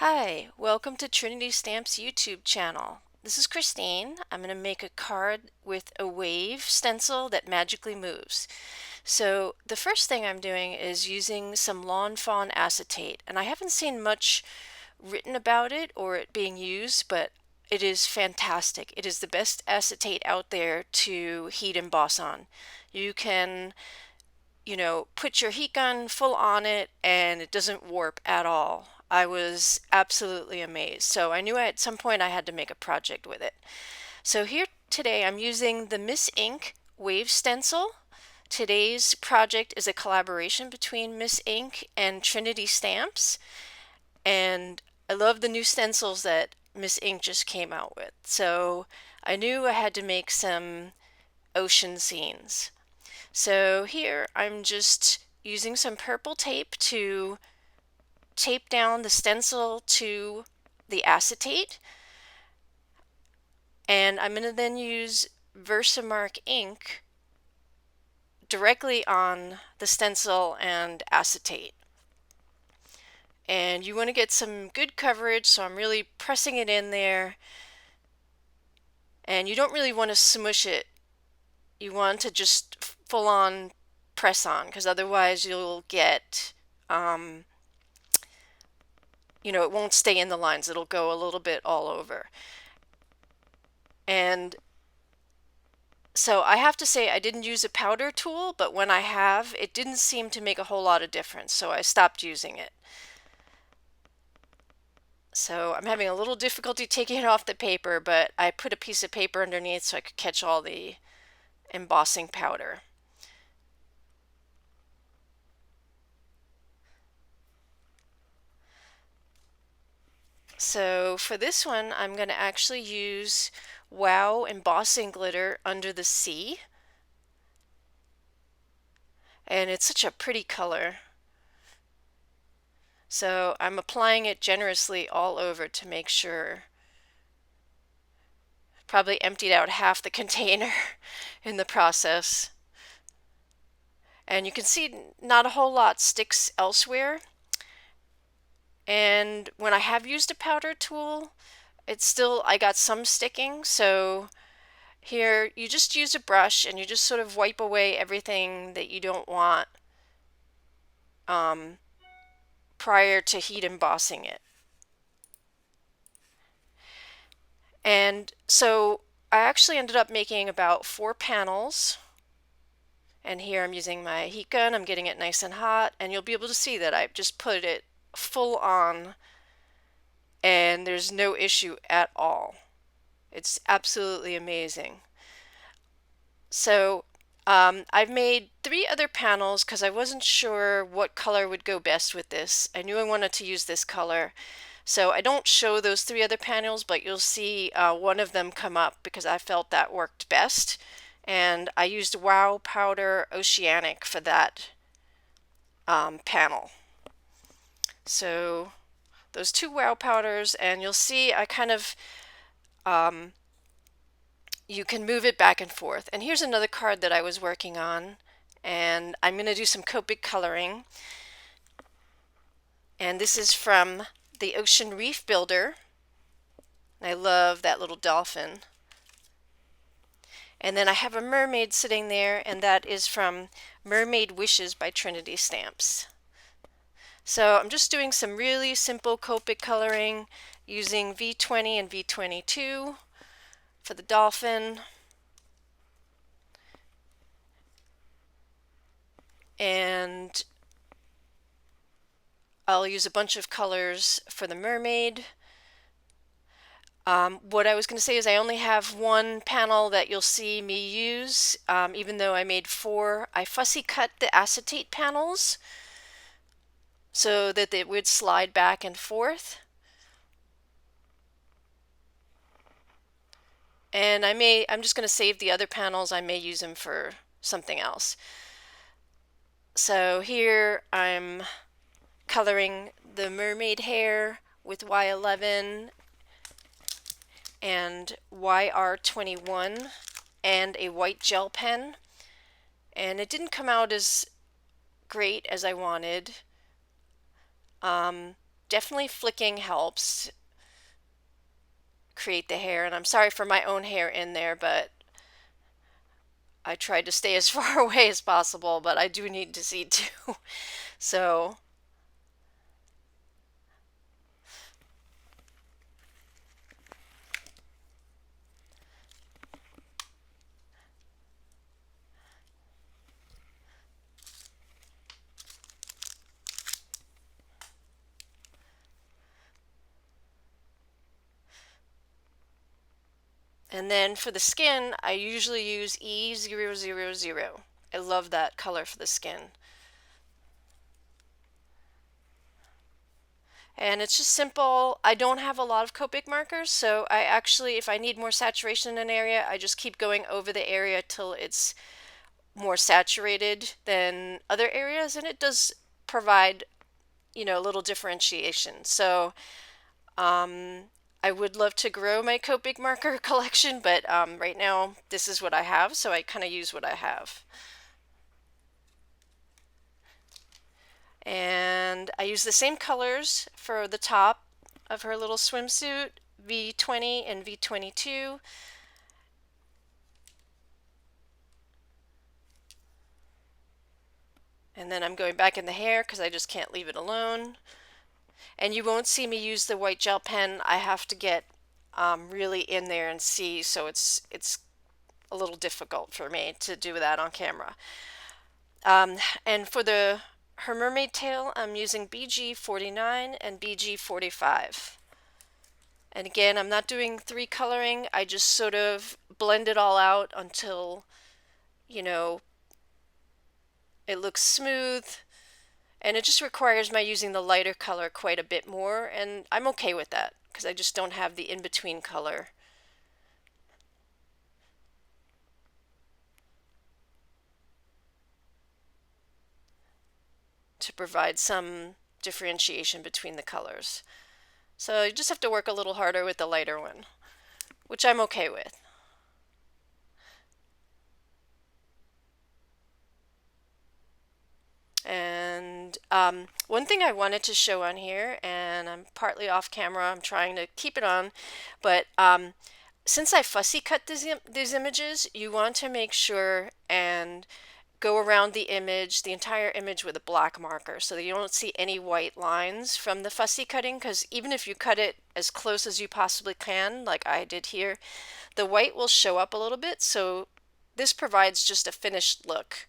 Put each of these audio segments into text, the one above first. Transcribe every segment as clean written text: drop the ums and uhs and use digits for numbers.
Hi, welcome to Trinity Stamps YouTube channel. This is Christine. I'm going to make a card with a wave stencil that magically moves. So the first thing I'm doing is using some Lawn Fawn acetate, and I haven't seen much written about it or it being used, but it is fantastic. It is the best acetate out there to heat emboss on. You can put your heat gun full on it and it doesn't warp at all. I was absolutely amazed. So I knew at some point I had to make a project with it. So here today I'm using the Miss Ink wave stencil. Today's project is a collaboration between Miss Ink and Trinity Stamps. And I love the new stencils that Miss Ink just came out with. So I knew I had to make some ocean scenes. So here I'm just using some purple tape to tape down the stencil to the acetate. And I'm going to then use Versamark ink directly on the stencil and acetate. And you want to get some good coverage, so I'm really pressing it in there. And you don't really want to smush it. You want to just full on press on, because otherwise you'll get it won't stay in the lines. It'll go a little bit all over. And so I have to say I didn't use a powder tool, but when I have, it didn't seem to make a whole lot of difference, so I stopped using it. So I'm having a little difficulty taking it off the paper, but I put a piece of paper underneath so I could catch all the embossing powder. So for this one, I'm going to actually use Wow embossing glitter under the sea. And it's such a pretty color. So I'm applying it generously all over to make sure. Probably emptied out half the container in the process. And you can see not a whole lot sticks elsewhere. And when I have used a powder tool, I got some sticking. So here you just use a brush and you just sort of wipe away everything that you don't want prior to heat embossing it. And so I actually ended up making about 4 panels. And here I'm using my heat gun. I'm getting it nice and hot, and you'll be able to see that I've just put it full on and there's no issue at all. It's absolutely amazing. So I've made 3 other panels because I wasn't sure what color would go best with this. I knew I wanted to use this color. So I don't show those 3 other panels, but you'll see one of them come up because I felt that worked best. And I used Wow Powder Oceanic for that panel. So those 2 Wow Powders, and you'll see I kind of you can move it back and forth. And here's another card that I was working on, and I'm going to do some Copic coloring. And this is from the Ocean Reef Builder. I love that little dolphin. And then I have a mermaid sitting there, and that is from Mermaid Wishes by Trinity Stamps. So I'm just doing some really simple Copic coloring using V20 and V22 for the dolphin. And I'll use a bunch of colors for the mermaid. What I was going to say is I only have 1 panel that you'll see me use, even though I made 4. I fussy cut the acetate panels so that they would slide back and forth. And I'm just going to save the other panels. I may use them for something else. So here I'm coloring the mermaid hair with Y11 and YR21 and a white gel pen. And it didn't come out as great as I wanted. definitely flicking helps create the hair. And I'm sorry for my own hair in there, but I tried to stay as far away as possible, but I do need to see too. So, and then for the skin, I usually use E000. I love that color for the skin. And it's just simple. I don't have a lot of Copic markers, so I actually, if I need more saturation in an area, I just keep going over the area till it's more saturated than other areas, and it does provide, a little differentiation. So I would love to grow my Copic marker collection, but right now this is what I have, so I kind of use what I have. And I use the same colors for the top of her little swimsuit, V20 and V22. And then I'm going back in the hair because I just can't leave it alone. And you won't see me use the white gel pen. I have to get really in there and see, so it's a little difficult for me to do that on camera. And for her mermaid tail, I'm using BG49 and BG45. And again, I'm not doing three coloring. I just sort of blend it all out until, you know, it looks smooth. And it just requires my using the lighter color quite a bit more, and I'm okay with that because I just don't have the in-between color. To provide some differentiation between the colors. So you just have to work a little harder with the lighter one, which I'm okay with. And one thing I wanted to show on here, and I'm partly off camera, I'm trying to keep it on, but since I fussy cut these images, you want to make sure and go around the image, the entire image, with a black marker so that you don't see any white lines from the fussy cutting, because even if you cut it as close as you possibly can, like I did here, the white will show up a little bit, so this provides just a finished look.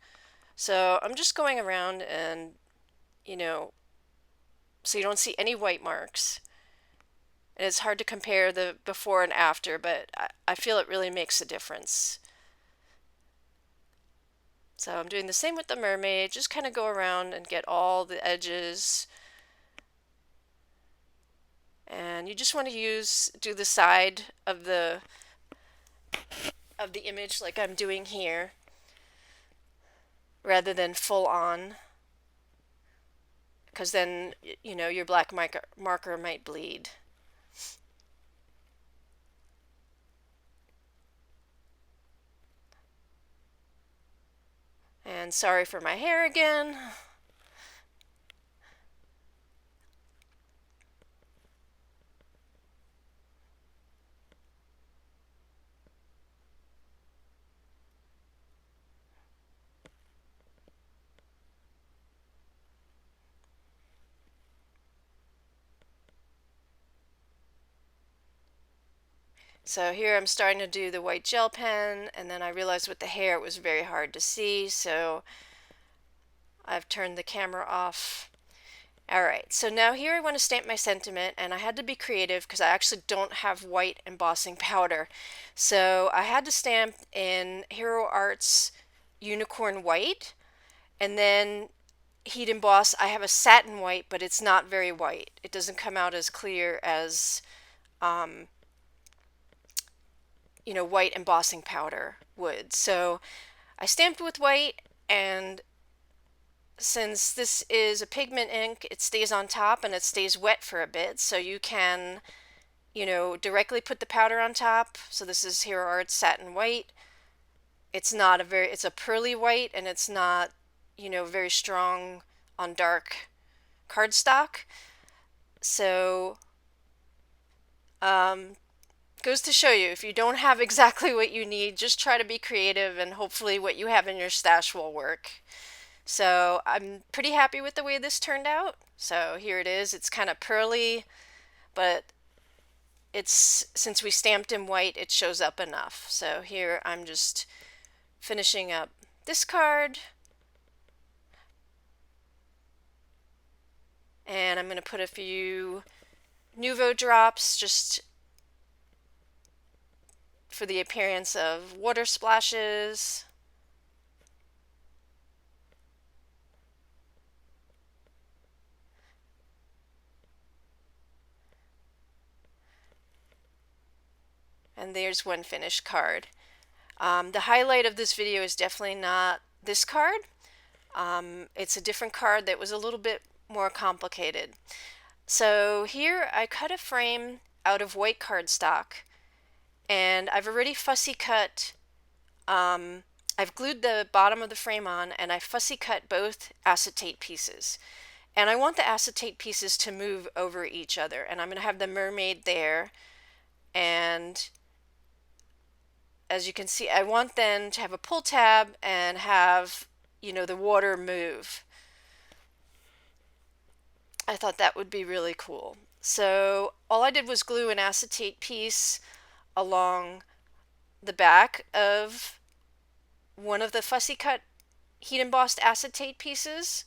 So I'm just going around and, so you don't see any white marks. And it's hard to compare the before and after, but I feel it really makes a difference. So I'm doing the same with the mermaid, just kind of go around and get all the edges. And you just want to do the side of the image like I'm doing here, rather than full on, because then, your black marker might bleed. And sorry for my hair again. So here I'm starting to do the white gel pen, and then I realized with the hair it was very hard to see, so I've turned the camera off. Alright, so now here I want to stamp my sentiment, and I had to be creative because I actually don't have white embossing powder. So I had to stamp in Hero Arts Unicorn White, and then heat emboss. I have a satin white, but it's not very white. It doesn't come out as clear as white embossing powder would. So I stamped with white, and since this is a pigment ink, it stays on top and it stays wet for a bit, so you can, directly put the powder on top. So this is Hero Arts Satin White. It's a pearly white, and it's not, very strong on dark cardstock. So, goes to show you, if you don't have exactly what you need, just try to be creative and hopefully what you have in your stash will work. So I'm pretty happy with the way this turned out. So here it is. It's kind of pearly, but it's since we stamped in white, it shows up enough. So here I'm just finishing up this card. And I'm going to put a few Nuvo drops just for the appearance of water splashes. And there's one finished card. The highlight of this video is definitely not this card. It's a different card that was a little bit more complicated. So here I cut a frame out of white cardstock, and I've already fussy cut, I've glued the bottom of the frame on, and I fussy cut both acetate pieces. And I want the acetate pieces to move over each other, and I'm going to have the mermaid there, and as you can see, I want then to have a pull tab and have, the water move. I thought that would be really cool. So all I did was glue an acetate piece along the back of one of the fussy cut heat embossed acetate pieces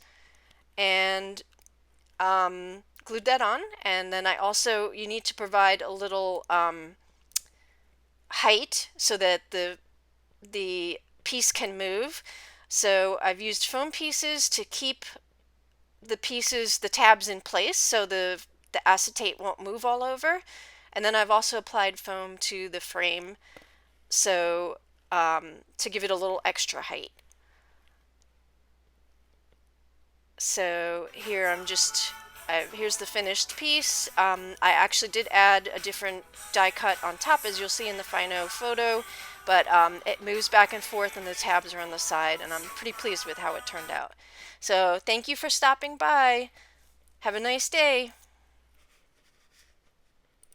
and glued that on. And then you need to provide a little height so that the piece can move. So I've used foam pieces to keep the tabs in place so the acetate won't move all over. And then I've also applied foam to the frame so to give it a little extra height. So here here's the finished piece. I actually did add a different die cut on top, as you'll see in the final photo, but it moves back and forth and the tabs are on the side, and I'm pretty pleased with how it turned out. So thank you for stopping by. Have a nice day.